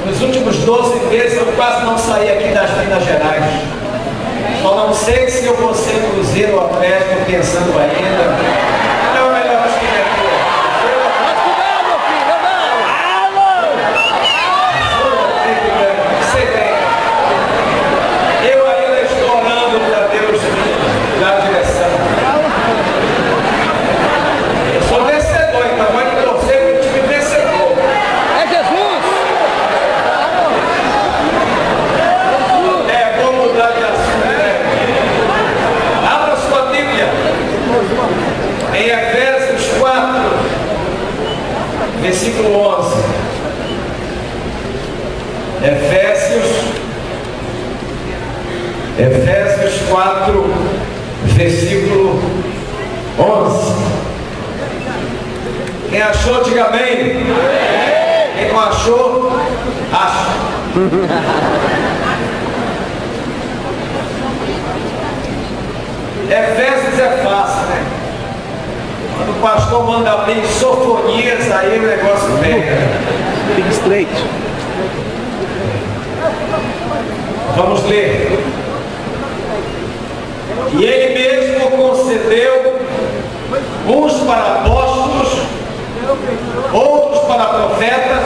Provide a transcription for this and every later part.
Nos últimos 12 meses eu quase não saí aqui das Minas Gerais. Só não sei se eu vou ser cruzeiro ou pé, estou pensando ainda. Então é melhor que eu ainda estou orando para Deus me dar direção. Eu sou vencedor, então pode torcer para o time vencedor. É Jesus! É bom mudar de assunto, né? Abra sua Bíblia em Efésios 4, versículo 11. Efésios 4, versículo 11. Quem achou, diga amém. Quem não achou, acha. Efésios é fácil, né? Quando o pastor manda bem sofonias, aí o negócio pega. Fique straight. Vamos ler. E ele mesmo concedeu uns para apóstolos, outros para profetas,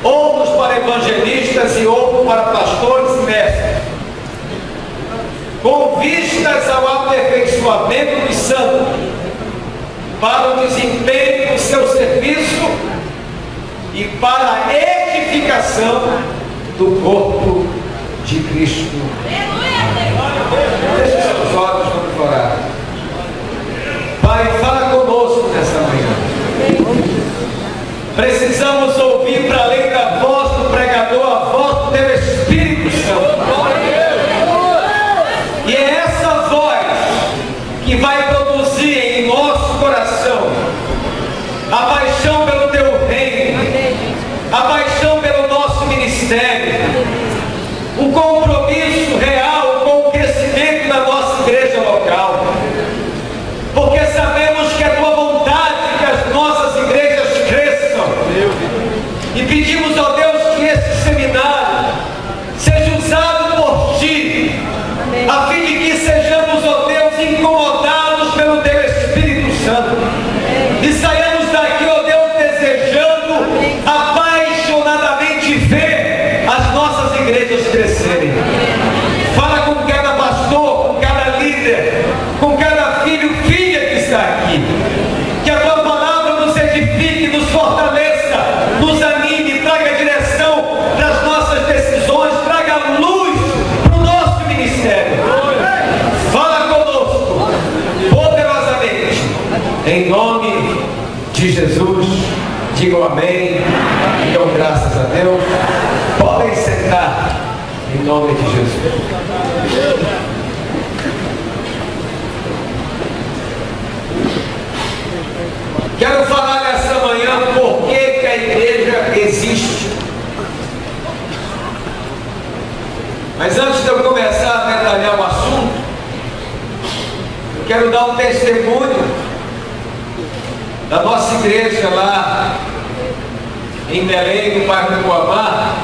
outros para evangelistas e outros para pastores e mestres, com vistas ao aperfeiçoamento dos santos, para o desempenho do seu serviço e para a edificação do corpo de Cristo. Deixe seus olhos, vamos orar. Pai, fala conosco nessa manhã. Precisamos ouvir para além da voz do pregador, a voz do teu Espírito Santo. E é essa voz que vai produzir em nosso coração a paixão pelo teu reino, a paixão pelo nosso ministério, o compromisso real com o crescimento da nossa igreja local. Porque sabemos que é a tua vontade que as nossas igrejas cresçam. E pedimos ao Deus que esse seminário seja usado por ti, a fim de que sejamos, ó Deus, incomodados pelo teu Espírito Santo. E saiamos daqui, ó Deus, desejando apaixonadamente ver as nossas igrejas crescerem. Fala com cada pastor, com cada líder, com cada filho, filha que está aqui. Que a tua palavra nos edifique, nos fortaleça, nos anime, traga direção para as nossas decisões, traga luz para o nosso ministério. Fala conosco, poderosamente, em nome de Jesus. Digam amém. Digam graças a Deus. Podem sentar, em nome de Jesus. Quero falar nessa manhã por que a igreja existe. Mas antes de eu começar a detalhar o assunto, eu quero dar um testemunho da nossa igreja lá em Belém, no bairro do Guamá.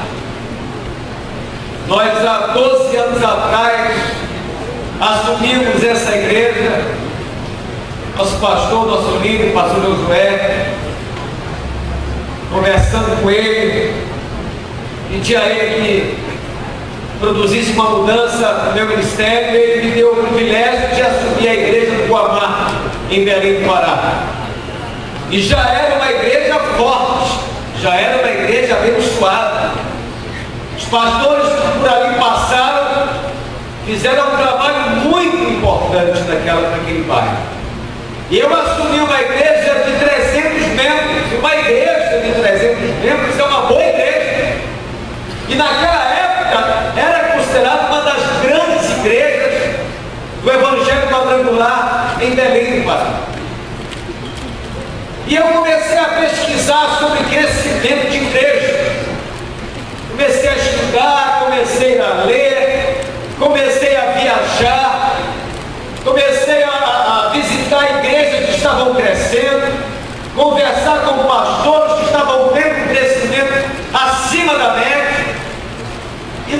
Nós há 12 anos atrás assumimos essa igreja. Nosso pastor, nosso líder, pastor Josué, conversando com ele, pedi a ele que produzisse uma mudança no meu ministério. Ele me deu o privilégio de assumir a igreja do Guamá, em Belém do Pará. E já era uma igreja forte, já era uma igreja abençoada. Os pastores que por ali passaram fizeram um trabalho muito importante naquele bairro. E eu assumi uma igreja de 300 membros. Uma igreja de 300 membros é uma boa igreja. E naquela época era considerada uma das grandes igrejas do Evangelho Quadrangular em Belém do Pará. E eu comecei a pesquisar sobre crescimento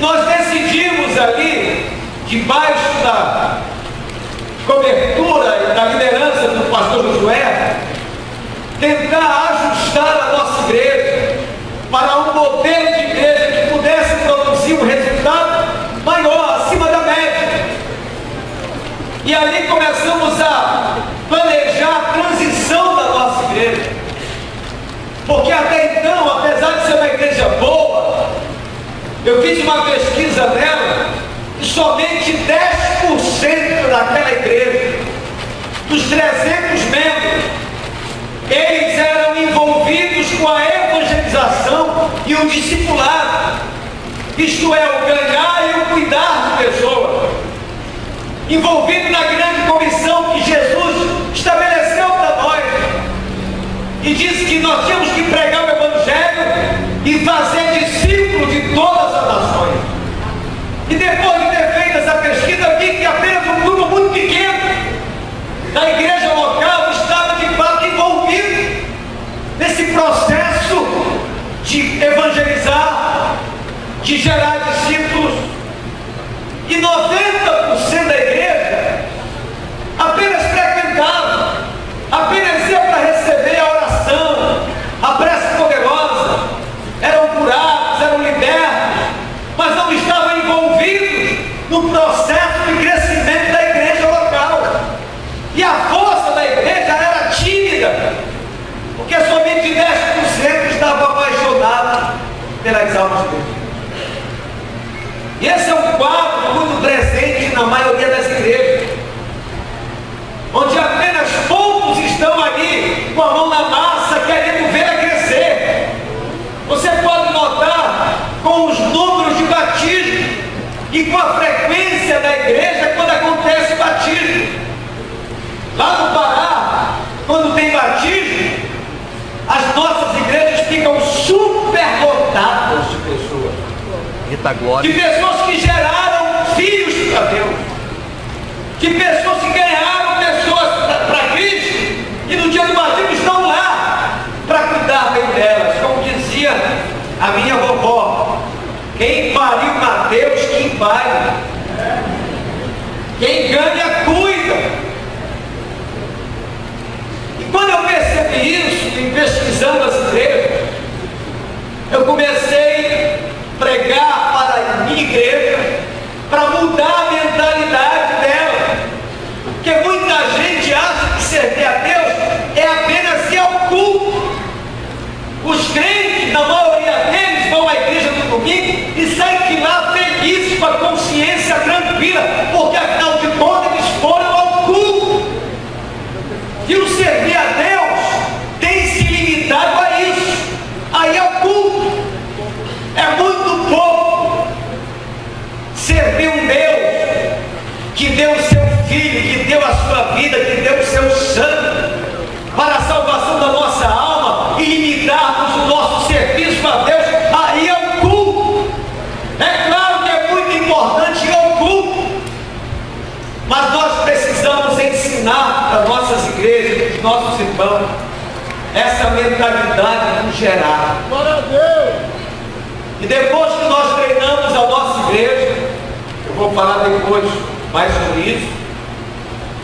nós decidimos ali, debaixo da cobertura e da liderança do pastor Josué, tentar ajustar a nossa igreja para um modelo de igreja que pudesse produzir um resultado maior, acima da média. E ali começamos a planejar a transição da nossa igreja. Porque até então, apesar de ser uma igreja boa, eu fiz uma pesquisa nela e somente 10% daquela igreja, dos 300 membros, eles eram envolvidos com a evangelização e o discipulado, isto é, o ganhar e o cuidar de pessoas, envolvido na grande comissão que Jesus estabeleceu para nós, e disse que nós tínhamos que pregar o Evangelho e fazer discípulos de todas as nações. E depois de ter feito essa pesquisa, vi que apenas um grupo muito pequeno da igreja local estava de fato envolvido nesse processo de evangelizar, de gerar discípulos. E 90% da igreja apenas frequentava, apenas ia para receber a oração, a prece poderosa, eram curados, eram libertos, mas não estavam envolvidos no processo de crescimento da igreja local. E a força da igreja era tímida, porque somente 10% estavam apaixonados pelas almas de Deus. E esse é um quadro muito presente na maioria das igrejas, onde apenas poucos estão ali com a mão na massa, querendo ver crescer. Você pode notar com os números de batismo e com a frequência da igreja quando acontece batismo. Lá no Pará, quando tem batismo, as nossas igrejas ficam superlotadas de pessoas. De pessoas que geraram filhos para Deus, de pessoas que ganharam pessoas para Cristo, e no dia do batismo estão lá para cuidar bem delas. Como dizia a minha vovó, quem pariu Mateus, quem pare, quem ganha cuida. E quando eu percebi isso, e pesquisando as igrejas, eu comecei a pregar para a minha igreja, para mudar a mentalidade dela, porque muita gente acha que servir a Deus é apenas ir ao culto. Os crentes, na maioria deles, vão à igreja no domingo e saem de lá felizes, com a consciência tranquila, porque afinal de contas eles foram ao culto. E o servir a Deus tem se limitado a isso, aí é o culto. É muito pouco servir um Deus que deu o seu Filho, que deu a sua vida, que deu o seu sangue para a salvação da nossa alma, e limitarmos o nosso serviço a Deus. Aí é o culto. É claro que é muito importante ir ao culto, mas nós precisamos ensinar para nossas igrejas, para os nossos irmãos, essa mentalidade no geral. Glória a Deus! E depois que nós treinamos a nossa igreja, eu vou falar depois mais sobre isso,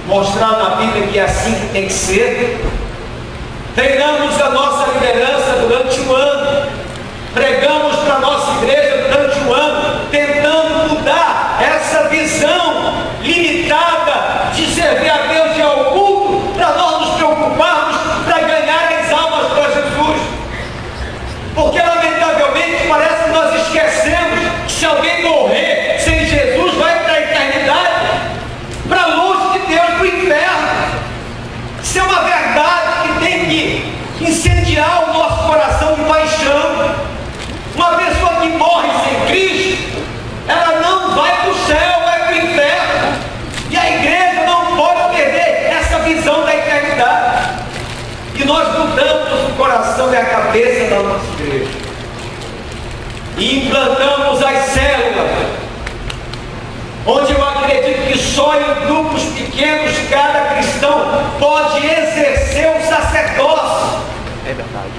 mostrar na Bíblia que é assim que tem que ser. Treinamos a nossa liderança durante um ano, pregamos para a nossa igreja durante um ano, tentando mudar essa visão limitada de servir a Deus e ao culto, para nós nos preocuparmos para ganhar as almas para Jesus. Porque lamentavelmente parece que nós esquecemos que se alguém morrer sem Jesus vai para a eternidade, para longe de Deus, para o inferno. Isso é uma verdade que tem que incendiar o nosso coração de paixão. Uma pessoa que morre sem Cristo, ela não vai para o céu, vai para o inferno. E a igreja não pode perder essa visão da eternidade. E nós mudamos o coração e a cabeça da nossa igreja e implantamos as células, onde eu acredito que só em grupos pequenos cada cristão pode exercer o sacerdócio. É verdade.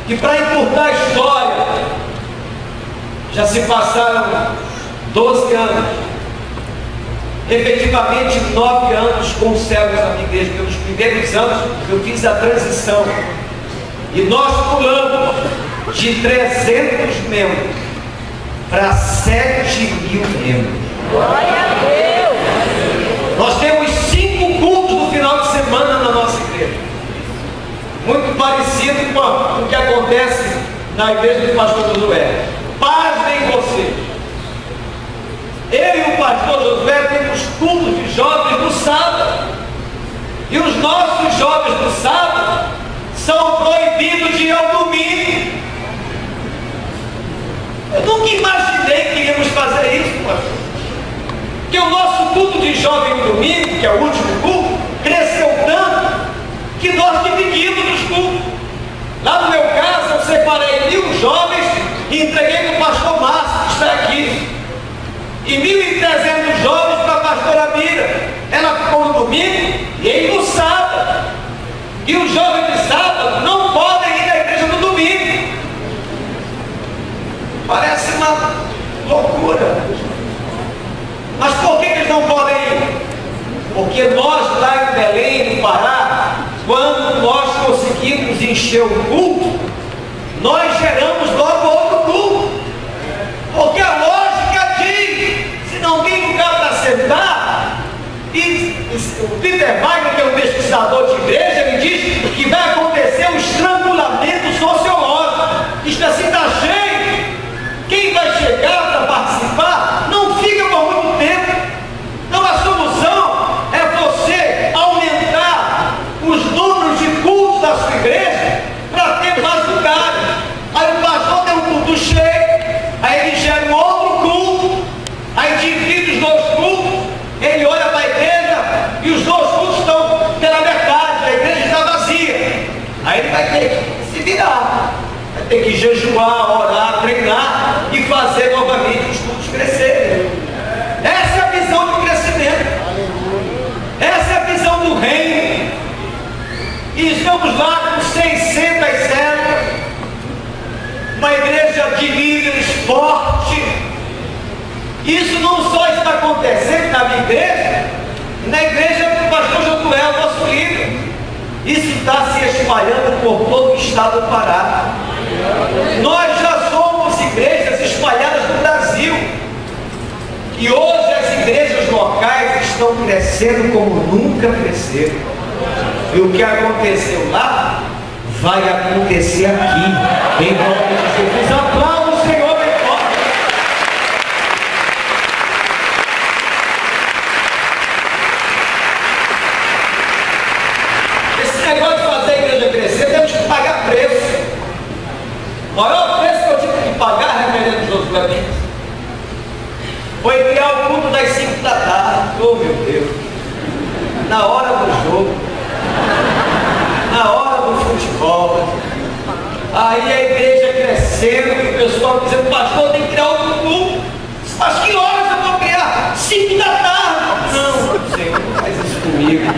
E para encurtar a história, Já se passaram 12 anos, efetivamente 9 anos com servos da minha igreja. Pelos primeiros anos eu fiz a transição e nós pulamos de 300 membros para 7.000 membros. Glória a Deus! Nós temos 5 cultos no final de semana na nossa igreja, muito parecido com o que acontece na igreja do pastor Josué. Pasmem vocês, eu e o pastor Josué temos cultos de jovens no sábado, e os nossos jovens no sábado são proibidos de ir ao domingo. Eu nunca imaginei que iríamos fazer isso, pastor, que o nosso culto de jovem no domingo, que é o último culto, cresceu tanto que nós dividimos os cultos. Lá no meu caso, eu separei 1.000 jovens e entreguei para o pastor Márcio, que está aqui, e 1.300 jovens para a pastora Mira. Ela ficou no domingo e ele no sábado. E os jovens de sábado não podem ir na igreja no domingo. Parece uma loucura. Mas por que eles não podem ir? Porque nós lá em Belém, no Pará, quando nós conseguimos encher o culto, nós geramos logo outro culto. Porque a lógica diz, se não tem lugar para sentar, e o Peter Wagner, que é um pesquisador de igreja, ele diz que vai acontecer um estrangulamento sociológico. Isto assim está cheio. Quem vai chegar para participar não fica por muito tempo. Então a solução é você aumentar os números de cultos da sua igreja para ter mais lugares. Aí o pastor tem um culto cheio, aí ele gera um outro culto, aí divide os 2 cultos, ele olha para a igreja e os 2 cultos estão pela metade, a igreja está vazia. Aí ele vai ter que se virar, vai ter que jejuar, orar, treinar e fazer novamente os cultos crescerem. Essa é a visão de crescimento. Essa é a visão do reino. E estamos lá com 600 células, uma igreja de líderes forte. Isso não só está acontecendo na minha igreja, na igreja do pastor Josué, o nosso líder. Isso está se espalhando por todo o estado do Pará. Nós já somos igrejas espalhadas no Brasil. E hoje as igrejas locais estão crescendo como nunca cresceram. E o que aconteceu lá vai acontecer aqui, em nome de Jesus. Aplauda o Senhor bem forte. Esse negócio de fazer a igreja crescer, temos que pagar preço. O maior preço que eu tive que pagar, reverendo Josué Mendes, foi criar o culto das 5 da tarde. Oh meu Deus! Na hora do jogo, na hora do futebol. Aí a igreja crescendo, e o pessoal dizendo, pastor, tem que criar outro culto. Mas que horas eu vou criar? 5 da tarde. Não, Senhor, não faz isso comigo.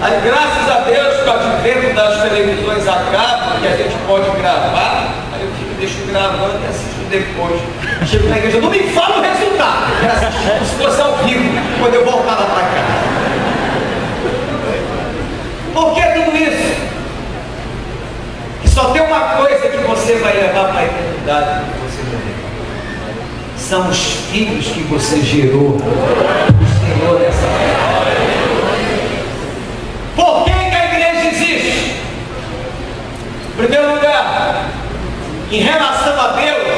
Aí, graças a Deus, com o advento das televisões a cabo, que a gente pode gravar, aí eu deixo gravando e assisto depois. Chego na igreja, não me fala o resultado. Eu quero assistir como se fosse ao vivo, quando eu voltar lá para cá. Por que tudo isso? Que só tem uma coisa que você vai levar para a eternidade quando você morrer. São os filhos que você gerou. O Senhor nessa terra. Por que a igreja existe? Em primeiro lugar, em relação a Deus,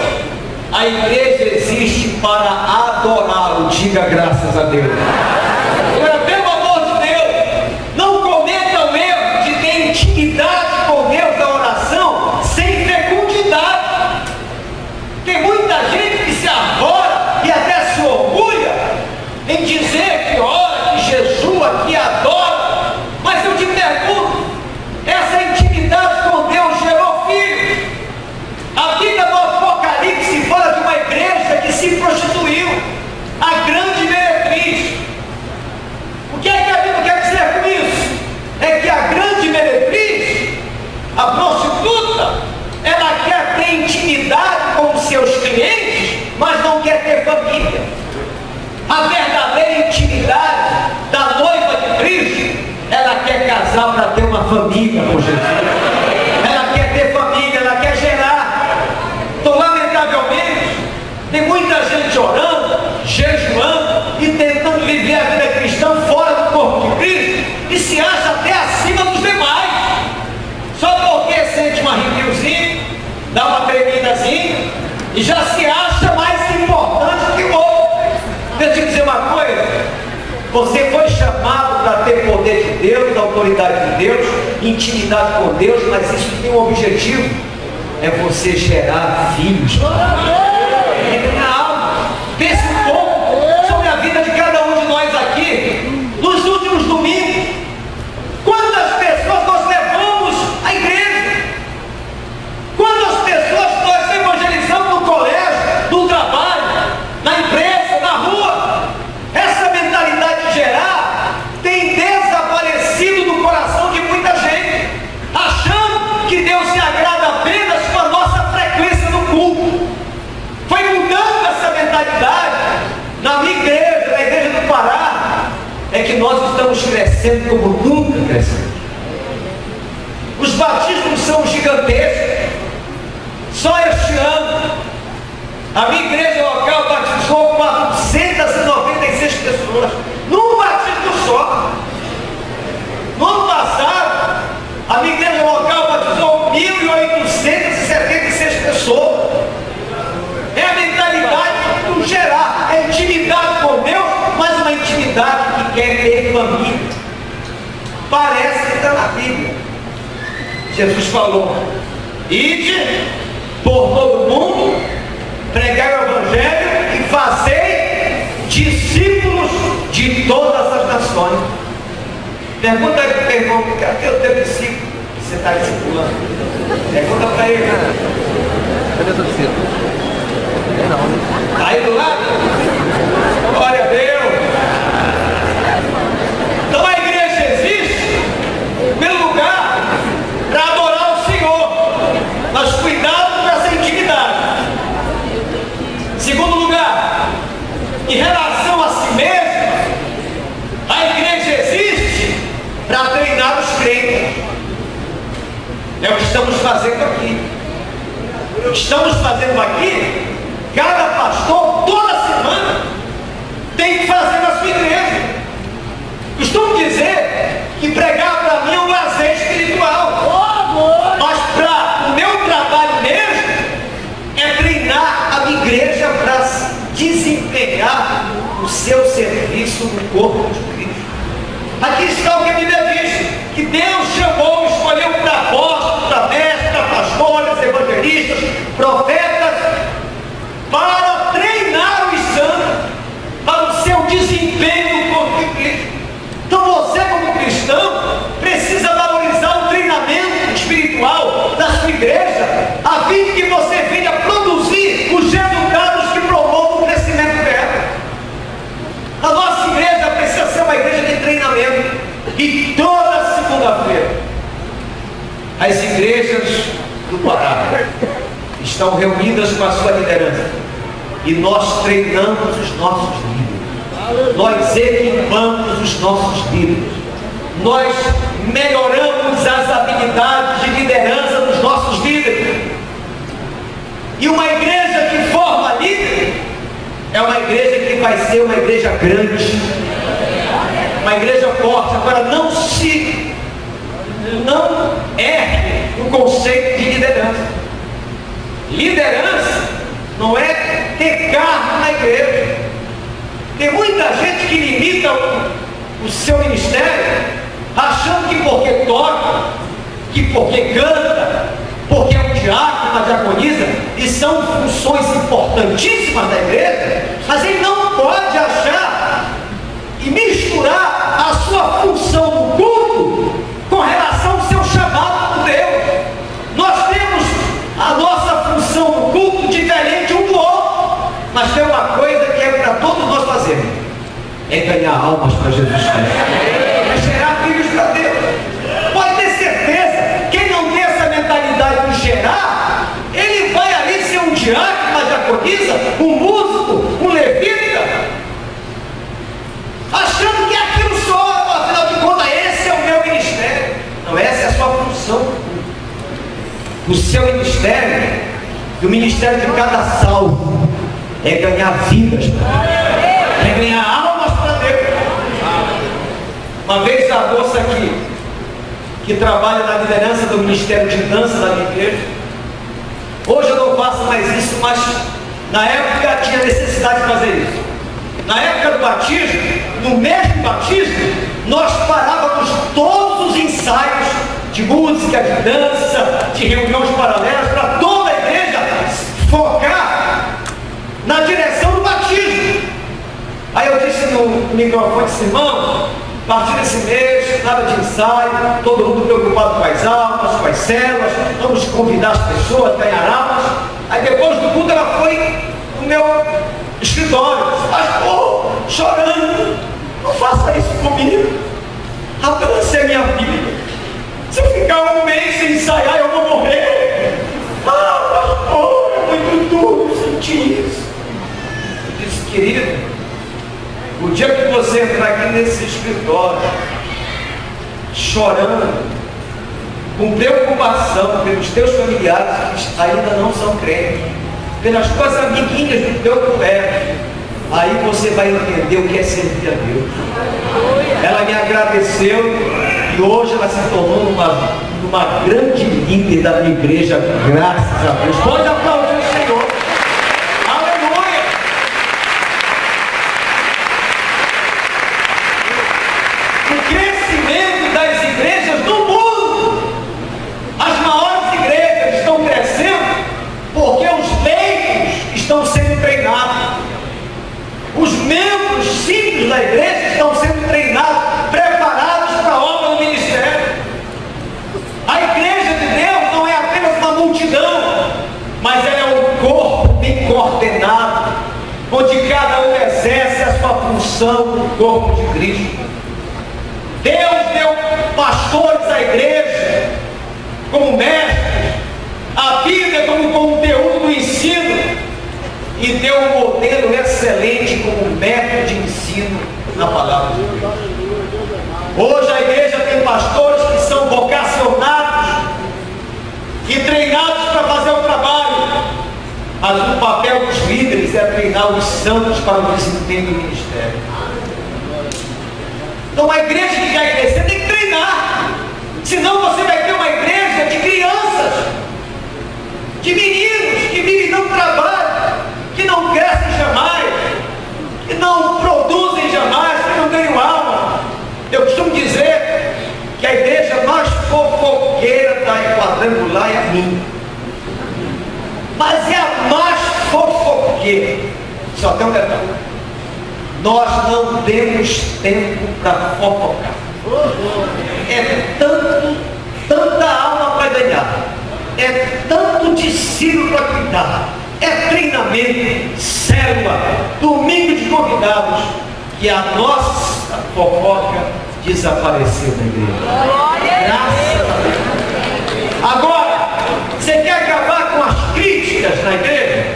a igreja existe para adorá-lo. Diga graças a Deus. Agora, pelo amor de Deus, não cometa o erro de ter intimidade com Deus na oração sem fecundidade. Tem muita gente que se arvora e até se orgulha em dizer que ora, que jejua, que adora. Mas eu te pergunto, essa intimidade com Deus gerou filhos? A Bíblia do Apocalipse fala de uma igreja que se prostituiu, a grande meretriz. O que é que a Bíblia quer dizer com isso? É que a grande meretriz, a prostituta, ela quer ter intimidade família. A verdadeira intimidade da noiva de Cristo, ela quer casar para ter uma família com Jesus. Ela quer ter família, ela quer gerar. Então, lamentavelmente, tem muita gente orando, jejuando e tentando viver a vida cristã fora do corpo de Cristo e se acha até acima dos demais. Só porque sente um arrepiozinho, dá uma tremidazinha e já se acha mais importante que o outro. Deixa eu te dizer uma coisa: você foi chamado para ter poder de Deus, autoridade de Deus, intimidade com Deus, mas isso tem um objetivo: é você gerar filhos. Entre na alma. Pense um pouco sobre a vida de cada um de nós aqui. Nos últimos domingos, quantas pessoas nós levamos à igreja? Quantas pessoas nós evangelizamos no colégio, no trabalho, na empresa, na rua? Essa mentalidade de gerar tem desaparecido do coração de muita gente, achando que Deus se agrada apenas com a nossa frequência no culto. Foi mudando essa mentalidade. Na minha igreja, na igreja do Pará, é que nós estamos crescendo como nunca crescemos. Os batismos são gigantescos. Só este ano, a minha igreja local batizou 496 pessoas, num batismo só. No ano passado, a minha igreja local batizou 1.876 pessoas. É a mentalidade do gerar, é intimidade com Deus, mas uma intimidade que quer ter família. Parece que está na Bíblia. Jesus falou: ide por todo mundo, pregai o Evangelho e fazei discípulos de todas as nações. Pergunta aí para o teu irmão: cadê o teu discípulo que você está discipulando? Pergunta para ele. Cadê o teu discípulo? Está aí do lado? Glória a Deus. Então a igreja existe pelo lugar para adorar o Senhor, mas cuidado com essa intimidade. Segundo lugar, em relação a si mesma, a igreja existe para treinar os crentes. É o que estamos fazendo aqui. Estamos fazendo aqui. Cada pastor, toda semana, tem que fazer na sua igreja. Costumo dizer que pregar para mim é um lazer espiritual. Mas para o meu trabalho mesmo, é treinar a minha igreja para desempenhar o seu serviço no corpo de Cristo. Aqui está o que a Bíblia diz: que Deus chamou, escolheu para apóstolos, para mestres, para pastores, evangelistas, profetas, para treinar os santos para o seu desempenho no corpo de Cristo. Então você, como cristão, precisa valorizar o treinamento espiritual da sua igreja, a fim de que você venha produzir os resultados que promovam o crescimento dela. A nossa igreja precisa ser uma igreja de treinamento. E toda segunda-feira, as igrejas do Pará estão reunidas com a sua liderança e nós treinamos os nossos líderes, nós equipamos os nossos líderes, nós melhoramos as habilidades de liderança dos nossos líderes. E uma igreja que forma líderes é uma igreja que vai ser uma igreja grande, uma igreja forte. Agora, não erre o conceito de liderança. Liderança não é ter cargo na igreja. Tem muita gente que limita o seu ministério achando que porque toca, que porque canta, porque é um diácono, uma diaconisa, e são funções importantíssimas da igreja, mas ele não pode achar e misturar a sua função no culto com relação ao seu chamado por Deus. Nós temos a nossa função no culto diferente um do outro, mas tem uma coisa que é para todos nós fazermos: é ganhar almas para Jesus Cristo, é gerar filhos para Deus. Pode ter certeza, quem não tem essa mentalidade de gerar, ele vai ali ser um diácono, uma diaconisa, um músico, um levita, vida, achando que aquilo só, afinal de contas, esse é o meu ministério. Não, essa é a sua função. O seu ministério, e o ministério de cada salvo, é ganhar vidas, é ganhar almas para Deus. Uma vez a moça que trabalha na liderança do ministério de dança da minha igreja, hoje eu não faço mais isso, mas na época tinha necessidade de fazer isso. Na época do batismo, no mesmo batismo, nós parávamos todos os ensaios de música, de dança, de reuniões paralelas, para toda a igreja focar na direção do batismo. Aí eu disse no microfone, irmão, a partir desse mês, nada de ensaio, todo mundo preocupado com as almas, com as células, vamos convidar as pessoas a ganhar almas. Aí depois do culto ela foi no meu escritório, pastor, chorando, não faça isso comigo, alcance a minha vida. Se eu ficar um mês sem ensaiar, eu vou morrer. Ah, pastor, é muito duro sentir isso. Eu disse, querido, o dia que você entrar aqui nesse escritório, chorando, com preocupação pelos teus familiares que ainda não são crentes, pelas tuas amiguinhas do teu pé, aí você vai entender o que é servir a Deus. Ela me agradeceu e hoje ela se tornou uma grande líder da minha igreja, graças a Deus. Pode aplaudir o Senhor. Aleluia! O crescimento das igrejas do mundo, as maiores igrejas estão crescendo porque os leigos estão sendo treinados. Os membros simples da igreja estão sendo treinados, preparados para a obra do ministério. A igreja de Deus não é apenas uma multidão, mas ela é um corpo bem coordenado, onde cada um exerce a sua função no corpo de Cristo. Deus deu pastores à igreja como mestres, a Bíblia como conteúdo do ensino, e deu um modelo excelente como método de ensino na palavra de Deus. Hoje a igreja tem pastores que são vocacionados e treinados para fazer o trabalho, mas o papel dos líderes é treinar os santos para o desempenho do ministério. Então a igreja que quer crescer tem que treinar, senão você vai ter uma igreja de crianças, de meninos que vivem no trabalho, que não crescem jamais, que não produzem jamais, que não ganham alma. Eu costumo dizer que a igreja mais fofoqueira da quadrangular é a minha, mas é a mais fofoqueira. Só tem um detalhe: nós não temos tempo para fofocar. É tanta alma para ganhar, é tanto discípulo para cuidar, é treinamento, célula, domingo de convidados, que a nossa fofoca desapareceu da igreja. Graças a Deus. Agora, você quer acabar com as críticas na igreja?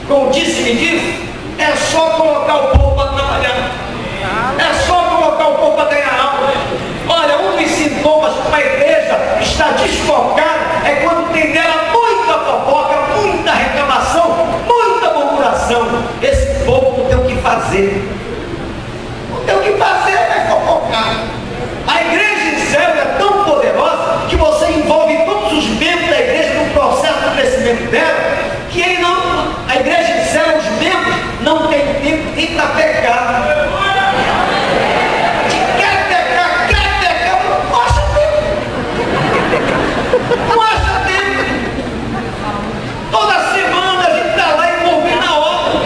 Com o disse-me-disse? É só colocar o povo para trabalhar. É só colocar o povo para ganhar alma. Olha, um dos sintomas que uma igreja está desfocada é quando tem nela muita fofoca, muita reclamação, muita murmuração. Esse povo não tem o que fazer. Não tem o que fazer, é fofocar. A igreja em célula é tão poderosa que você envolve todos os membros da igreja no processo do crescimento dela, que a igreja em célula, os membros não têm tempo nem para pecar. Quer pecar, não acha tempo. Não acha tempo. Toda semana a gente está lá envolvido na obra.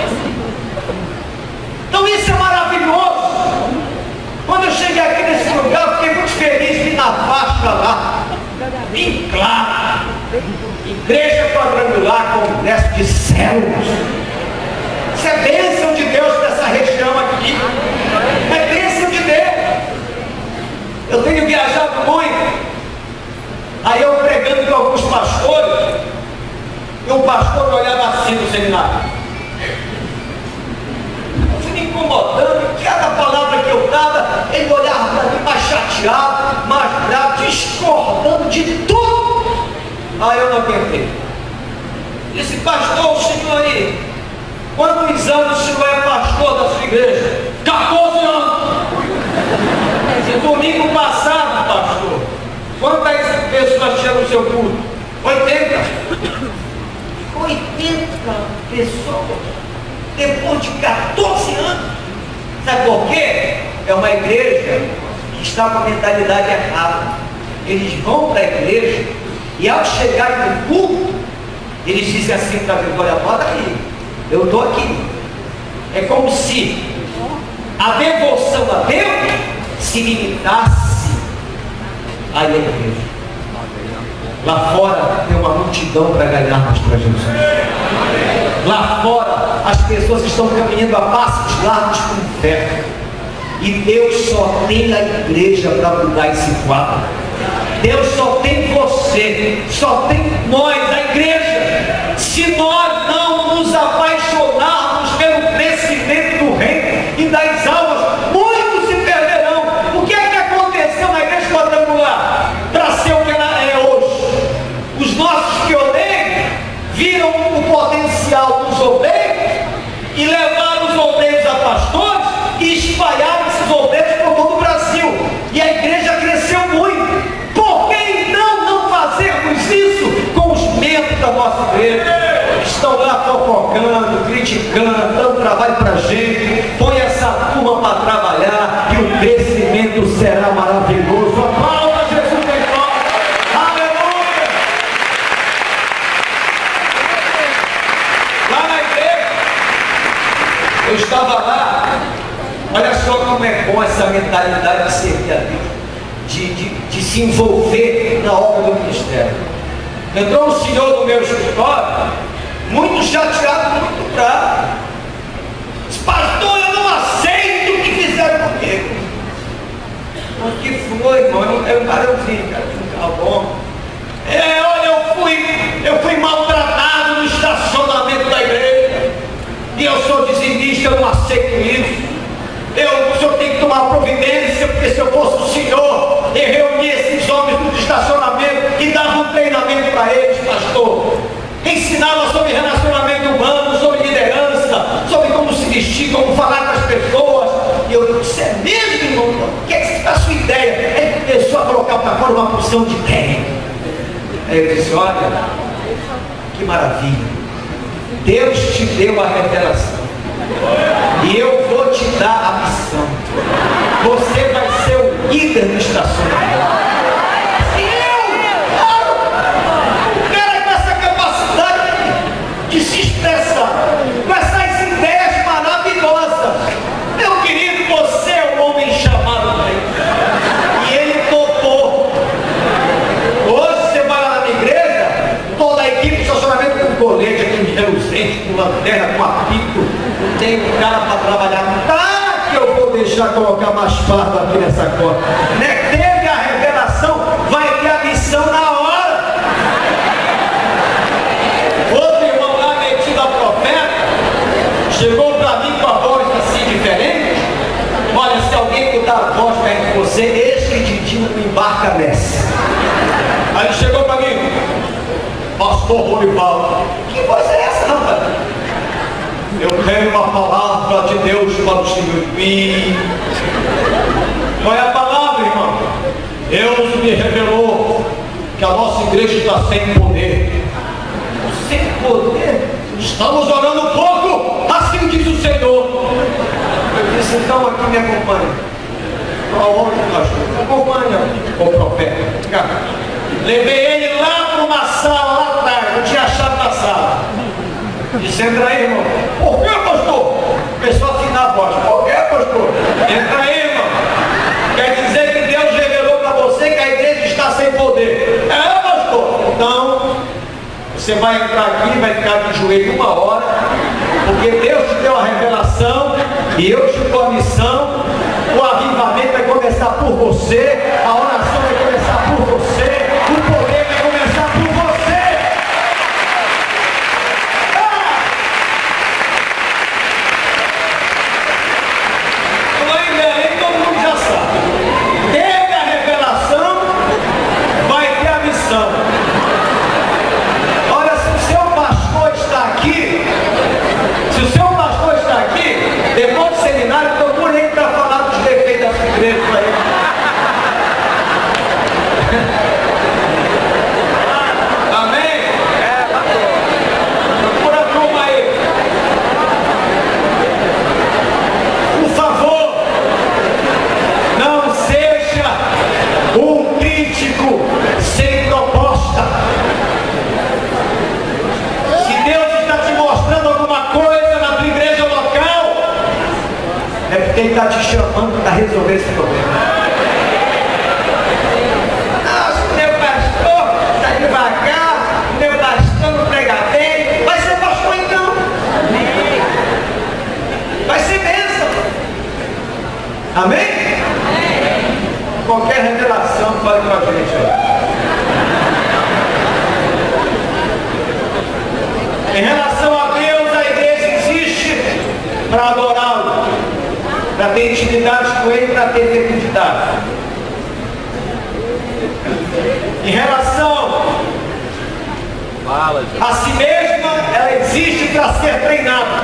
Então isso é maravilhoso. Quando eu cheguei aqui nesse lugar, eu fiquei muito feliz, vi na faixa lá, bem claro: igreja quadrangular, congresso de células. Isso é bênção de Deus nessa região aqui. É bênção de Deus. Eu tenho viajado muito. Aí eu pregando com alguns pastores, e um pastor me olhava assim no seminário. Eu falei, não aguentei. Disse: pastor, o senhor aí, quantos anos o senhor é pastor da sua igreja? 14 anos. E domingo passado, pastor, quantas pessoas tinham no seu culto? 80. 80 pessoas depois de 14 anos. Sabe por quê? É uma igreja que está com a mentalidade errada. Eles vão para a igreja e ao chegarem no culto, eles dizem assim para a Vitória: bota aqui, eu estou aqui. É como se a devoção a Deus se limitasse à igreja. Lá fora tem uma multidão para ganharmos para Jesus. Lá fora as pessoas estão caminhando a passos largos para o inferno. E Deus só tem a igreja para mudar esse quadro. Deus só tem você, só tem nós, a igreja. Se nós não nos apaixonarmos pelo crescimento do reino e das almas, muitos se perderão. O que é que aconteceu na igreja quadrangular para ser o que ela é hoje? Os nossos pioneiros viram o potencial dos obreiros e levaram os obreiros a pastores e espalharam esses obreiros por todo o Brasil. E a igreja cresceu muito. Por que então não fazermos isso com os membros da nossa igreja? Estão lá fofocando, criticando, dando trabalho para a gente. Põe essa turma para trabalhar e o crescimento será maravilhoso. Aplauda Jesus em nós. Aleluia! Lá na igreja, eu estava lá. Olha só como é bom essa mentalidade de servir a Deus, de se envolver na obra do ministério. Entrou um senhor no meu escritório, muito chateado, muito bravo. Disse: pastor, eu não aceito o que fizeram comigo. O que foi, irmão? Eu não vi, cara, tá bom. Olha, eu fui maltratado no estacionamento da igreja. E eu sou dizimista, eu não aceito isso. O senhor tem que tomar providência, porque se eu fosse o senhor, eu reunia esses homens no estacionamento e dava um treinamento para eles, pastor. Ensinava sobre relacionamento humano, sobre liderança, sobre como se vestir, como falar com as pessoas. E eu disse: é mesmo, irmão? O que é a sua ideia? Ele começou a colocar para fora uma porção de ideia. Aí eu disse: olha, que maravilha. Deus te deu a revelação. E eu vou te dar a missão. Você vai ser o líder do estacionamento. O cara com essa capacidade de se expressar, com essas ideias maravilhosas. Meu querido, você é um homem chamado para isso. E ele topou. Hoje você vai lá na minha igreja, toda a equipe de estacionamento com colete, aqui reluzente, com lanterna, com apito. Tem um cara para trabalhar. Tá, que eu vou deixar colocar mais fardo aqui nessa conta. Né? Teve a revelação, vai ter a missão na hora. Outro irmão lá, metido a profeta, chegou para mim com a voz assim diferente. Olha, se alguém mudar a voz perto de você, esse Didinho não embarca nessa. Aí ele chegou para mim: pastor Rorivaldo. Que voz é essa, rapaz? Eu tenho uma palavra de Deus para o Senhor. Qual é a palavra, irmão? Deus me revelou que a nossa igreja está sem poder. Sem poder? Estamos orando pouco, assim diz o Senhor. Eu disse: então aqui me acompanha. Qual homem que nós temos? Acompanha o profeta. Levei ele lá para uma sala lá atrás, não tinha chave da sala. Disse: entra aí, irmão. Por que, pastor? Começou a afinar a voz. Por que, pastor? Entra aí, irmão. Quer dizer que Deus revelou para você que a igreja está sem poder. É, pastor. Então, você vai entrar aqui, vai ficar de joelho 1 hora, porque Deus te deu a revelação e eu te dou a missão. O avivamento vai começar por você, a oração vai começar por você, o poder vai começar por você. Lá em Belém todo mundo já sabe. Teve a revelação, vai ter a missão. Ele está te chamando para resolver esse problema. Nossa, meu pastor está devagar, meu pastor não prega bem. Vai ser pastor então. Vai ser bênção. Amém? Qualquer revelação fale com a gente aí. Em relação a Deus, a igreja existe para adorá-lo, para ter intimidade com Ele, para ter fecundidade. Em relação a si mesma, ela existe para ser treinada.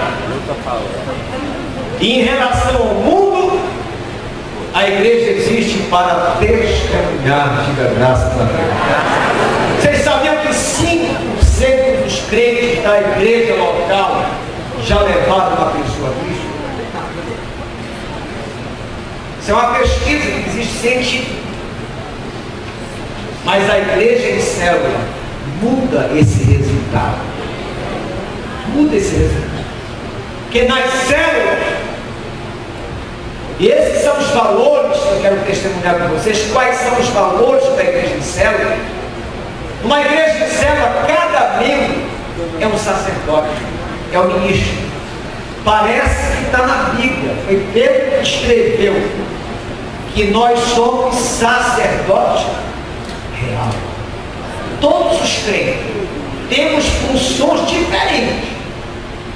E em relação ao mundo, a igreja existe para testemunhar. Diga graças a Deus. Vocês sabiam que 5% dos crentes da igreja local já levaram uma pessoa a Cristo? Isso é uma pesquisa que existe científica. Mas a igreja em célula muda esse resultado. Muda esse resultado. Porque nas células, e esses são os valores que eu quero testemunhar com vocês. Quais são os valores da igreja em célula? Numa igreja em célula, cada membro é um sacerdote, é um ministro. Parece que está na Bíblia, foi Pedro que escreveu que nós somos sacerdote real. Todos os crentes temos funções diferentes,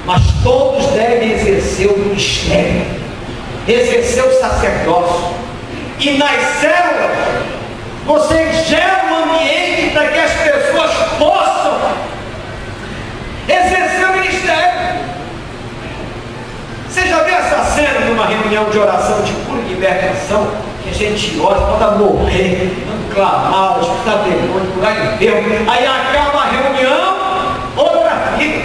mas todos devem exercer o ministério, exercer o sacerdócio. E nas células, você gera um ambiente para que as pessoas possam exercer o ministério. Você já viu essa cena numa reunião de oração de cura e libertação? Que a gente ora, pode morrer, clamar, expulsar demônio, curar enfermo. Aí acaba a reunião, outra vida.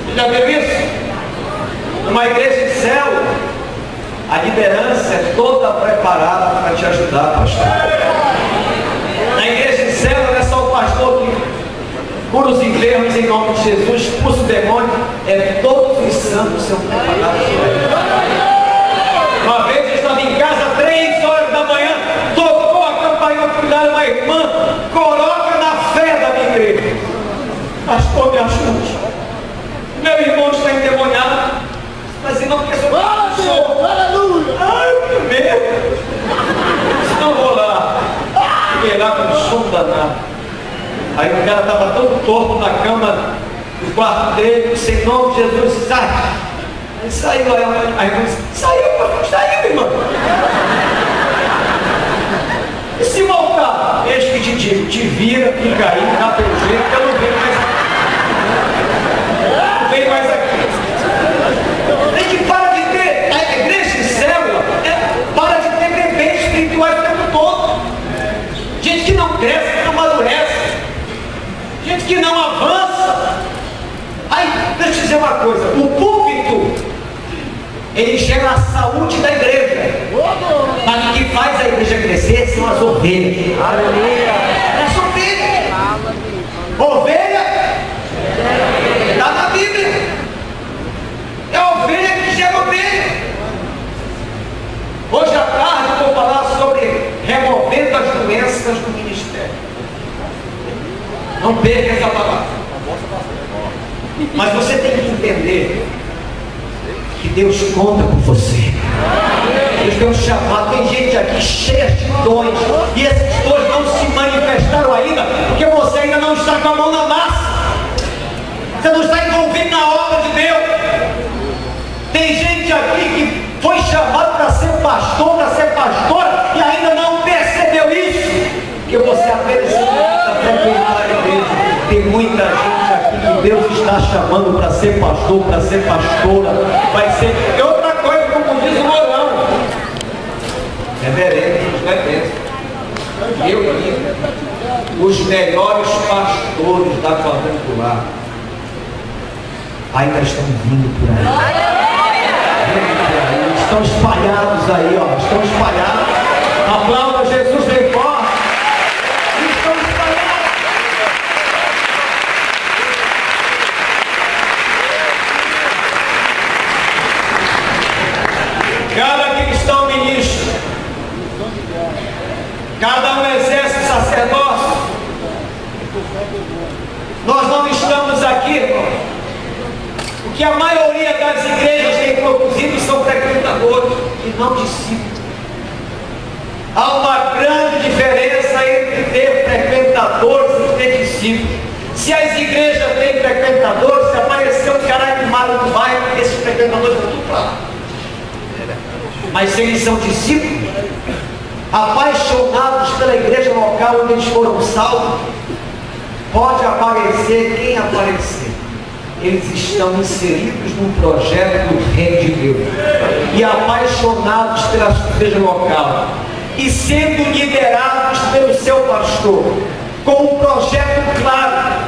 Você já viu isso? Numa igreja de célula, a liderança é toda preparada para te ajudar, pastor. Na igreja de célula não é só o pastor que cura os enfermos em nome de Jesus, expulsa o demônio, é todos os santos são preparados para isso. Uma vez eu estava em casa, 3 horas da manhã, tocou a campainha cuidar uma irmã, coloca na fé da minha igreja. Pastor, me ajude. Meu irmão está endemoniado. Mas não, porque sou pastor. Aleluia! Ai, meu Deus! Não vou lá. Fiquei lá com o som danado. Aí o cara estava todo torto na cama do quarto dele, sem nome de Jesus, sai. Aí saiu, aí a irmã disse, saiu, irmão. E se voltar? Eles que te digo, te vira, fica aí, dá teu jeito, que eu não venho mais aqui. Não venho mais aqui. Tem que parar de ter, a igreja de célula, para de ter bebês espirituais o tempo todo. Gente que não cresce, que não amadurece. Gente que não avança. Aí, deixa eu te dizer uma coisa, o púlpito, ele gera a saúde da igreja. Mas o que faz a igreja crescer são as ovelhas. Aleluia! É as ovelhas. Ovelha está na Bíblia. É a ovelha que gera ovelha. Hoje à tarde eu vou falar sobre removendo as doenças do ministério. Não perca essa palavra. Mas você tem que entender que Deus conta com você. Deus tem um chamado. Tem gente aqui cheia de dons, e esses dons não se manifestaram ainda, porque você ainda não está com a mão na massa. Você não está envolvido na obra de Deus. Tem gente aqui que foi chamado para ser pastor, para ser pastora, e ainda não percebeu isso, que você apenas está frequentando a igreja. Tem muita gente aqui que Deus está chamando para ser pastor, para ser pastora. Vai ser. E outra coisa, como diz o Morão, reverendo, não é mesmo? Eu aqui, os melhores pastores da quadrangular ainda estão vindo por aí. Estão espalhados aí, ó. Estão espalhados. Aplauda Jesus bem forte. Estão espalhados. que a maioria das igrejas tem produzido são frequentadores e não discípulos. Há uma grande diferença entre ter frequentadores e ter discípulos. Se as igrejas têm frequentadores, se aparecer um cara animado no bairro, esses frequentadores vão tudo para lá. Mas se eles são discípulos, apaixonados pela igreja local onde eles foram salvos, pode aparecer quem aparecer. Eles estão inseridos num projeto do Reino de Deus e apaixonados pela sua igreja local e sendo liderados pelo seu pastor com um projeto claro.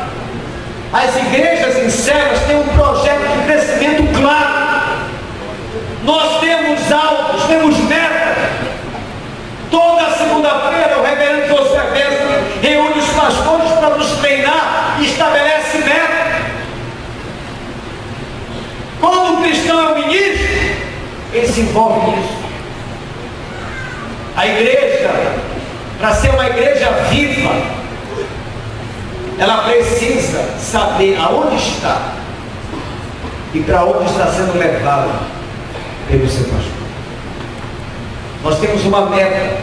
As igrejas em células têm um projeto de crescimento claro. Nós temos alvos, temos metas. Toda segunda-feira o reverendo José Bessa reúne os pastores para nos treinar e estabelece metas. Quando o cristão é um ministro, ele se envolve nisso. A igreja, para ser uma igreja viva, ela precisa saber aonde está e para onde está sendo levada pelo seu pastor. Nós temos uma meta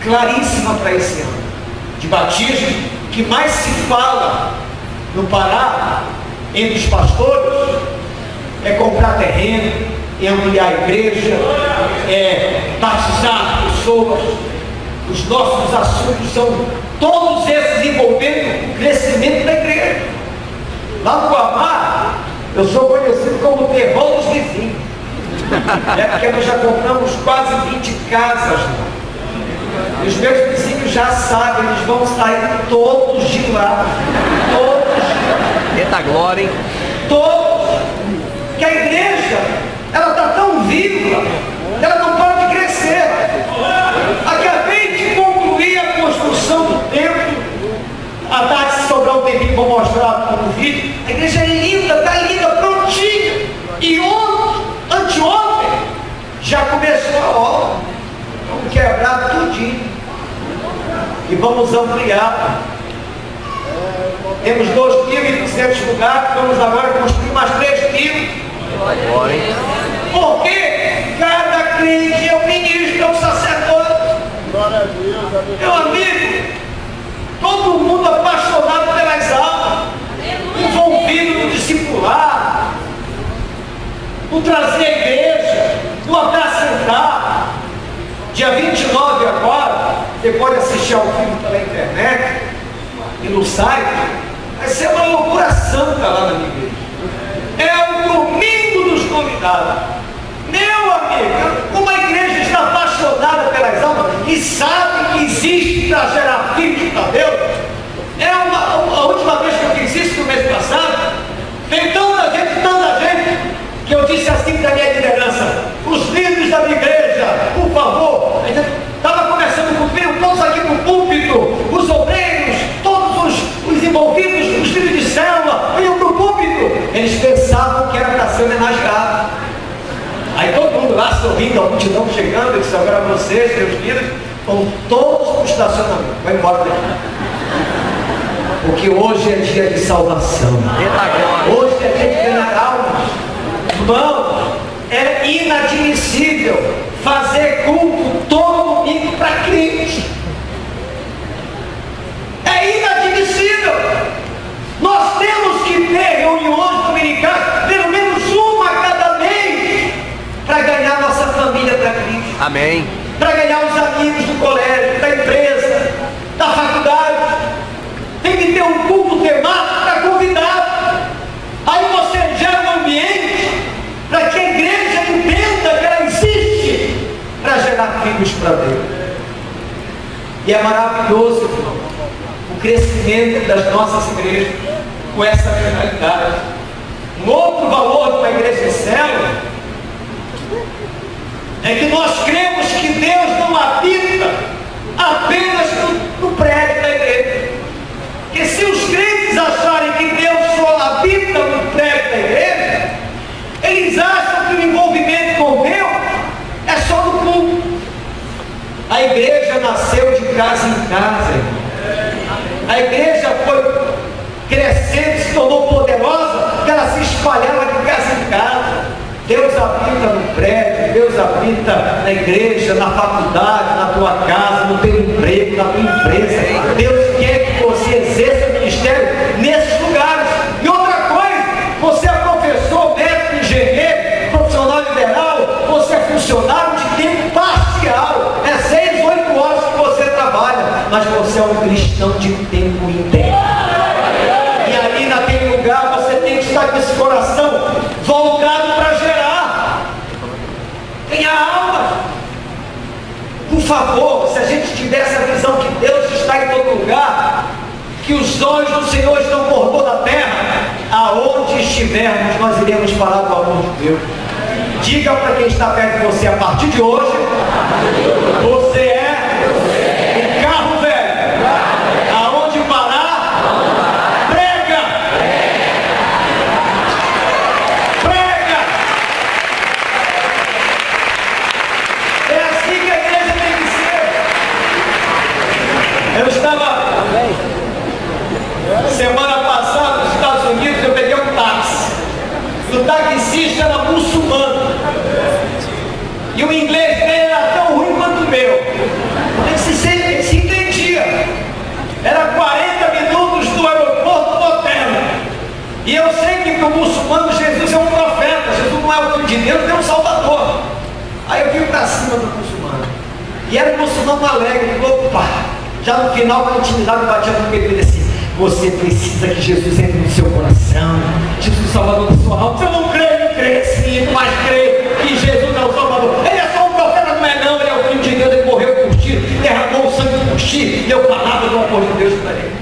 claríssima para esse ano de batismo. Que mais se fala no Pará entre os pastores é comprar terreno, é ampliar a igreja, é batizar pessoas. Os nossos assuntos são todos esses envolvendo o crescimento da igreja. Lá no Guamá, eu sou conhecido como o terror dos vizinhos. É porque nós já compramos quase 20 casas lá. E os meus vizinhos já sabem, eles vão sair todos de lá. Todos. Eita glória, hein? Todos. Que a igreja, ela está tão viva, ela não pode crescer. Acabei de concluir a construção do templo. À tarde, se sobrar um tempinho, vou mostrar no vídeo. A igreja é linda, está linda, prontinha. E ontem, anteontem, já começou a obra. Vamos quebrar tudinho. E vamos ampliar. Temos 2.200 lugares, vamos agora construir mais 3.000. Porque cada crente é um ministro, é um sacerdote. Meu amigo, todo mundo apaixonado pelas almas, envolvido no discipular, no trazer a igreja, no apresentar. Dia 29 agora, você pode assistir ao filme pela internet e no site, vai ser uma loucura santa lá na minha igreja. É o domingo dos convidados. Meu amigo, uma igreja está apaixonada pelas almas e sabe que existe para gerar filhos para Deus. A última vez que eu fiz isso, no mês passado, tem tanta gente, que eu disse assim para a minha liderança: os líderes da minha igreja, por favor, estava conversando comigo, todos aqui no púlpito, os obreiros, todos os envolvidos, os líderes de célula, iam para o púlpito. Eles pensavam que era para ser homenageado. Aí todo mundo lá sorrindo, a multidão chegando, eu disse: agora vocês, meus líderes, vão todos para o estacionamento, vai embora daqui. Porque hoje é dia de salvação. Hoje é dia de ganhar almas. Irmão, é inadmissível fazer culto todo domingo para crente. É inadmissível. Nós temos que ter reuniões dominicais, pelo menos uma a cada mês, para ganhar nossa família para Cristo. Amém. Para ganhar os amigos do colégio, da empresa, da faculdade. Tem que ter um culto temático para convidar. Aí você gera um ambiente para que a igreja entenda que ela existe para gerar filhos para Deus. E é maravilhoso, irmão, o crescimento das nossas igrejas com essa finalidade. Um outro valor de uma igreja de célula é que nós cremos que Deus não habita apenas no prédio da igreja. Porque se os crentes acharem que Deus só habita no prédio da igreja, eles acham que o envolvimento com Deus é só no culto. A igreja nasceu de casa em casa, irmão. A igreja foi crescendo, se tornou poderosa, que ela se espalhava de casa em casa, Deus habita no prédio, Deus habita na igreja, na faculdade, na tua casa, no teu emprego, na tua empresa. Deus quer que você exerça o ministério nesses lugares. E outra coisa, você é professor, médico, engenheiro, profissional liberal, você é funcionário de tempo parcial, é 6, 8 horas que você trabalha, mas você é um cristão de tempo inteiro. E ali naquele lugar você tem que estar com esse coração voltado para gerar. Tenha alma. Por favor, se a gente tiver essa visão que Deus está em todo lugar, que os olhos do Senhor estão por toda a terra, aonde estivermos, nós iremos falar do amor de Deus. Diga para quem está perto de você, a partir de hoje, você é um carro velho. Aonde parar, prega. Prega. É assim que a igreja tem que ser. Eu estava semana passada nos Estados Unidos, eu peguei um táxi. E o taxista era muçulmano. E o inglês dele era tão ruim quanto o meu. Ele se entendia. Era 40 minutos do aeroporto do hotel. E eu sei que para o muçulmano Jesus é um profeta. Jesus não é o filho de Deus, é um salvador. Aí eu vim para cima do muçulmano. E era um muçulmano alegre. Opa! Já no final da intimidade batia no peito dele assim: você precisa que Jesus entre no seu coração. Jesus é o Salvador da sua alma. Eu não creio sim, mas creio que Jesus é o Salvador. Ele é só um profeta, não é não. Ele é o Filho de Deus, ele morreu por ti, derramou o sangue por ti, deu palavra do amor de Deus para ele.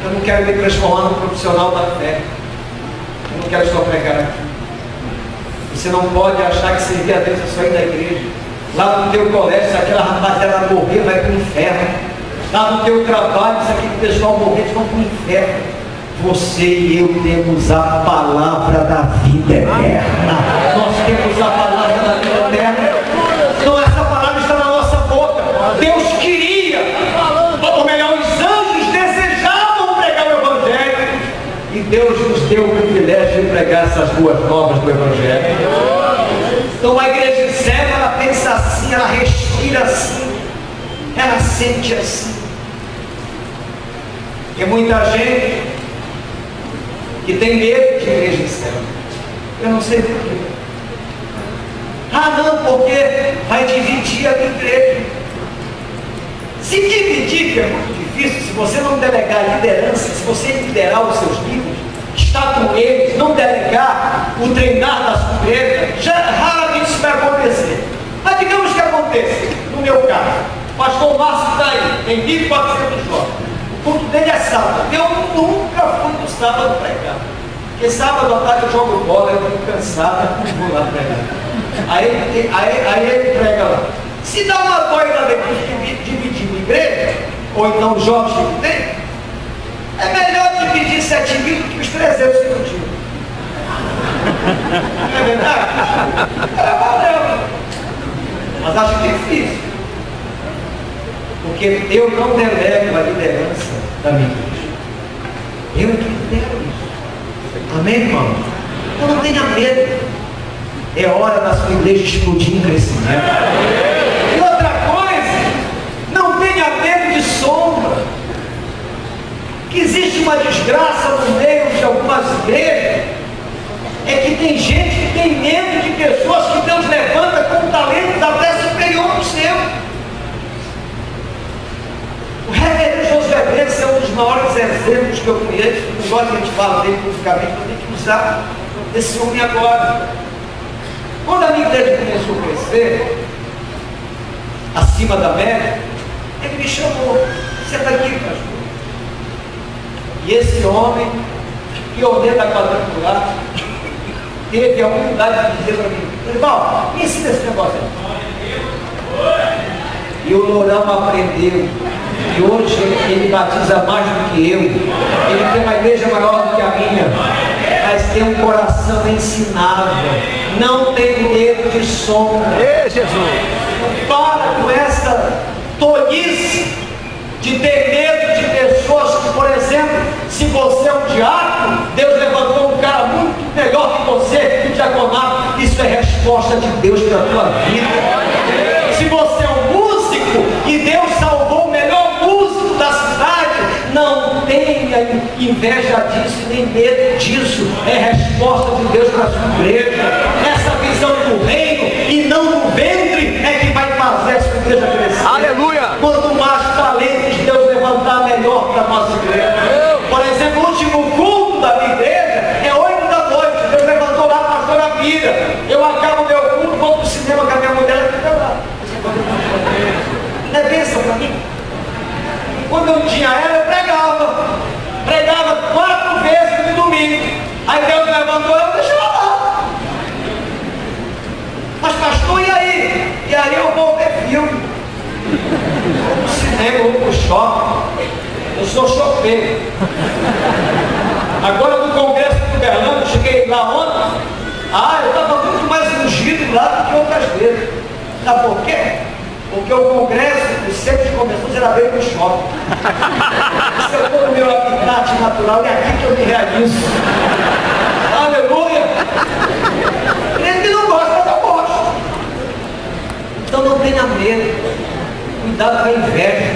Eu não quero me transformar num profissional da fé. Eu não quero só pregar aqui. Você não pode achar que servir a Deus é só ir da igreja. Lá no teu colégio, se aquela rapaziada morrer, vai para o inferno. Lá no teu trabalho, se aquele pessoal morrer, eles vão para o inferno. Você e eu temos a palavra da vida eterna. Nós temos a palavra da vida eterna. Então essa palavra está na nossa boca. Deus queria, ou melhor, os anjos desejavam pregar o Evangelho. E Deus nos deu o privilégio de pregar essas boas novas do Evangelho. Então a igreja de Zé, ela pensa assim, ela respira assim, ela sente assim. Tem muita gente que tem medo de igreja de céu. Eu não sei porquê. Ah não, porque vai dividir a igreja. Se dividir, que é muito difícil, se você não delegar liderança, se você liderar os seus líderes, estar com eles, não delegar o treinar da sua igreja, já raramente isso vai acontecer. Mas digamos que aconteça, no meu caso, o pastor Márcio está aí, tem 1.400 jovens. O culto dele é sábado. Eu nunca fui no sábado pregar. Porque sábado à tarde eu jogo bola, eu fico cansado, não vou lá pregar. Aí ele prega lá. Se dá uma doida de dividir a igreja, ou então os jovens que tem, é melhor dividir 7.000 do que os 300 que eu tive. Não é verdade? É valeu. Mas acho difícil. Porque eu não delego a liderança da minha igreja. Eu é que lidero isso. Amém, irmão? Então não tenha medo. É hora da sua igreja explodir em crescimento. E outra coisa, não tenha medo de sombra. Que existe uma desgraça no meio de algumas igrejas, é que tem gente que tem medo de pessoas que Deus levanta com talentos até superior ao seu. O reverendo Josué Brenz é um dos maiores exemplos que eu conheço. Não gosto que a gente fala dele publicamente, eu tenho que usar esse homem agora. Quando a minha igreja começou a crescer, acima da média, ele me chamou: senta aqui, pastor. E esse homem, pioneiro da quadrangular, teve a humildade de dizer para mim: irmão, me ensina esse negócio aí. E o Lourão aprendeu. E hoje ele batiza mais do que eu. Ele tem uma igreja maior do que a minha. Mas tem um coração ensinável. Não tem medo de sombra. Ei, Jesus! Para com essa tolice de ter medo de pessoas que, por exemplo, se você é um diácono, Deus levantou um cara muito melhor que você resposta de Deus para a tua vida. Se você é um músico e Deus salvou o melhor músico da cidade, não tenha inveja disso, nem medo disso. É resposta de Deus para a sua igreja. Essa visão do reino e não do ventre é que vai fazer a sua igreja crescer. Aleluia! Quanto mais talentos Deus levantar, melhor para a nossa igreja. Por exemplo, o último culto da minha igreja é 8 da noite. Deus levantou lá a pastora Mira. Eu acabo meu culto, vou para o cinema com a minha mulher e fica lá. Não é bênção para mim? Quando eu tinha ela, eu pregava 4 vezes no domingo. Aí Deus levantou, eu deixei ela lá. Mas pastor, e aí? E aí eu vou ver filme, vou para o cinema, vou para o shopping. Eu sou chopeiro. Agora no congresso do Berlândia, eu cheguei lá ontem. Eu estava muito mais ungido lá do que outras vezes. Sabe por quê? Porque o congresso, o centro de convenções era bem no shopping. Se eu estou no meu habitat natural, é aqui que eu me realizo. Aleluia! Ele não gosta, mas eu gosto. Então não tenha medo. Cuidado com a inveja.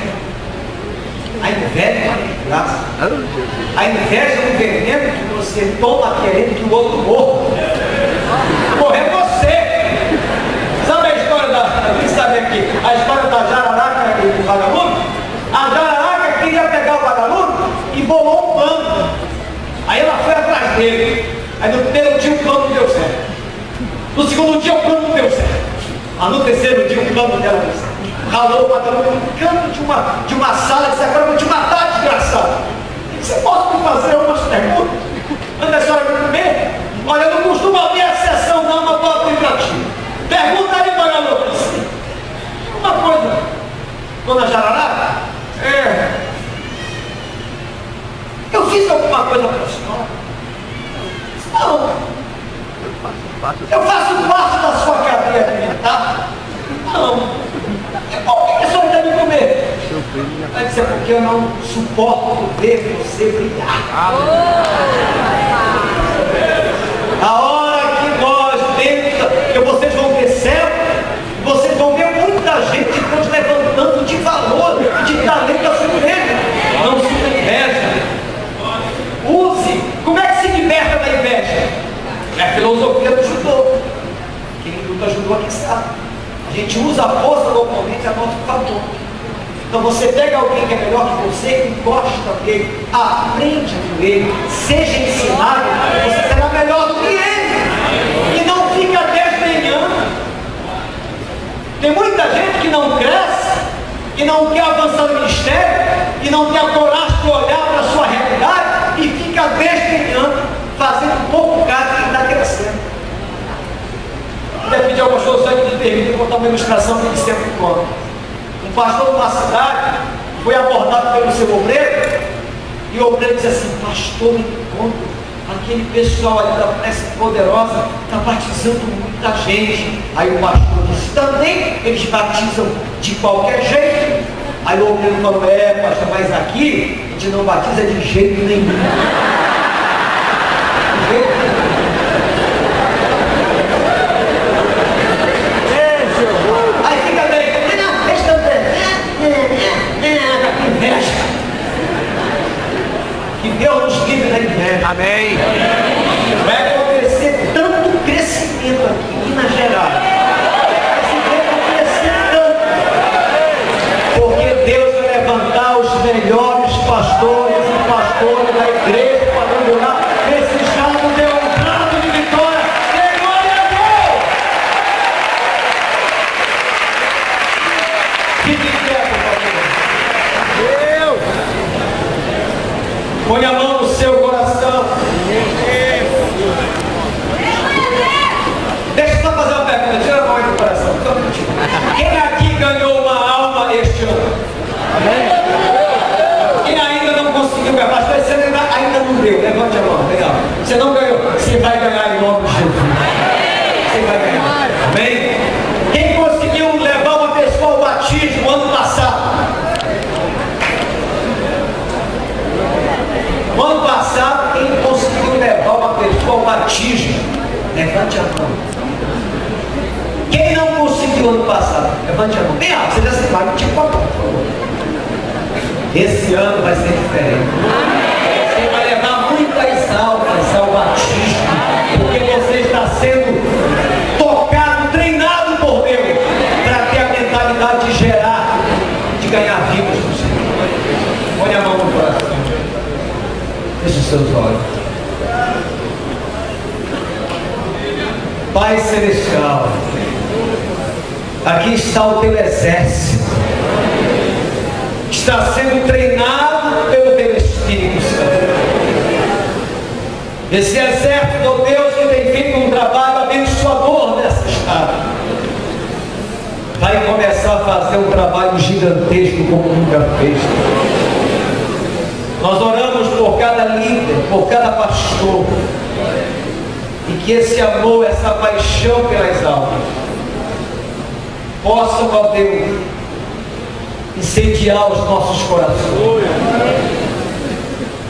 A inveja é uma desgraça. A inveja é um veneno que você toma querendo que o outro morra. Morrer você. Sabe a história quem sabe aqui? A história da jararaca e do vagalume? A jararaca queria pegar o vagalume e bolou um plano. Aí ela foi atrás dele. Aí no primeiro dia o plano não deu certo. No segundo dia o plano não deu certo. Mas no terceiro dia o plano dela deu certo. Ralou o vagalume no canto de uma sala e disse: agora eu vou te matar, desgraçado. Você pode me fazer umas perguntas? Antes da senhora me comer? Olha, eu não costumo abrir a sessão não, mas estou abrindo para ti. Pergunta aí, vagalume. Uma coisa, dona Jararaca, eu fiz alguma coisa para a senhora? Não. Eu faço parte da sua cadeia alimentar? Não. Por que a senhora quer me comer? Vai dizer porque eu não suporto ver você brilhar. A hora que nós dentro, que vocês vão ver céu, vocês vão ver muita gente Deus levantando de valor, de talento da sua igreja. Não se inveja. Use. Como é que se liberta da inveja? É a filosofia do judô. Quem luta judô aqui sabe. A gente usa a força do oponente a nosso favor. Então você pega alguém que é melhor que você, encosta dele, aprende com ele, seja ensinado, você será melhor do que ele. E não fica desdenhando. Tem muita gente que não cresce, que não quer avançar no ministério, que não tem a coragem de olhar para a sua realidade e fica desdenhando, fazendo pouco caso de quem está crescendo. Quero pedir ao pastor Zé que me permita contar uma ilustração que ele sempre conta. Um pastor de uma cidade foi abordado pelo seu obreiro e o obreiro disse assim: pastor, me conta, aquele pessoal ali da prece poderosa está batizando muita gente. Aí o pastor disse: também eles batizam de qualquer jeito. Aí o obreiro falou: pastor, mas aqui a gente não batiza de jeito nenhum. De jeito nenhum. Aí fica bem, não, deixa eu ver. Que inveja. Que Deus nos livre da inveja. Amém. Vai acontecer tanto crescimento aqui em Minas Gerais. Vai crescer tanto. Porque Deus vai levantar os melhores pastores e pastores da igreja para dominar esse estado de um prato de vitória. Dê glória a Deus. Fique de pé, por favor. Deus. Põe a mão no seu coração. Deixa eu só fazer uma pergunta. Tira a mão aí do coração. Quem aqui ganhou uma alma este ano? Quem ainda não conseguiu ganhar? Pastor, você ainda não deu. Levante a mão. Legal. Você não ganhou. Você vai ganhar em nome de Jesus. Você vai ganhar. Amém? Quem conseguiu levar uma pessoa ao batismo ano passado? No ano passado, quem conseguiu levar uma pessoa ao batismo? Levante a mão. do ano passado? Levante a mão. Bem alto, você já se vai, tipo, por favor. Esse ano vai ser diferente. Você vai levar muitas almas ao batismo, porque você está sendo tocado, treinado por Deus, para ter a mentalidade de gerar, de ganhar vidas no Senhor. Põe a mão no coração. Feche os seus olhos. Pai Celestial, aqui está o teu exército, está sendo treinado pelo teu Espírito Santo. Esse exército, ó Deus, que tem feito um trabalho abençoador nessa estrada, vai começar a fazer um trabalho gigantesco como nunca fez. Nós oramos por cada líder, por cada pastor, e que esse amor, essa paixão pelas almas possam, ó Deus, incendiar os nossos corações,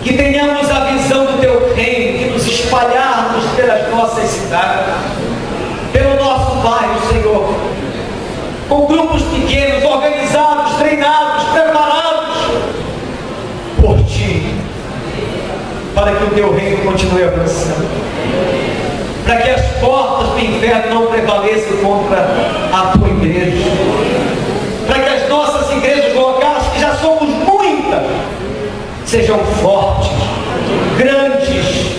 que tenhamos a visão do teu reino, de nos espalharmos pelas nossas cidades, pelo nosso bairro, Senhor, com grupos pequenos, organizados, treinados, preparados por Ti, para que o teu reino continue avançando, para que as portas do inferno não prevaleçam contra a tua igreja, para que as nossas igrejas locais, que já somos muitas, sejam fortes, grandes,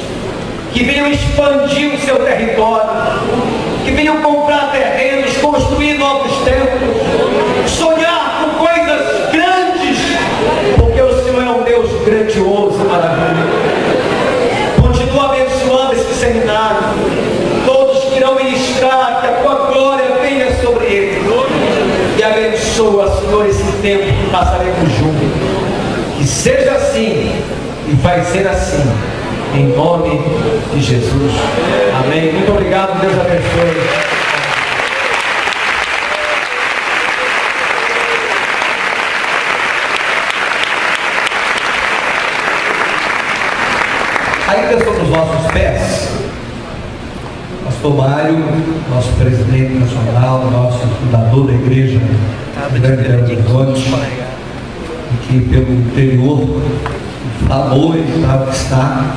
que venham expandir o seu território, que venham comprar terrenos, construir novos templos, sonhar com coisas grandes, porque o Senhor é um Deus grandioso e maravilhoso. Continua abençoando esse seminário, todos que irão ministrar, que a tua glória venha sobre eles, e abençoa, Senhor, esse tempo que passaremos juntos. Que seja assim, e vai ser assim, em nome de Jesus. Amém. Muito obrigado, Deus abençoe. Ainda sobre os nossos pés, Pastor Mário, nosso presidente nacional, nosso fundador da igreja, Grande Belo Horizonte, que pelo interior falou e está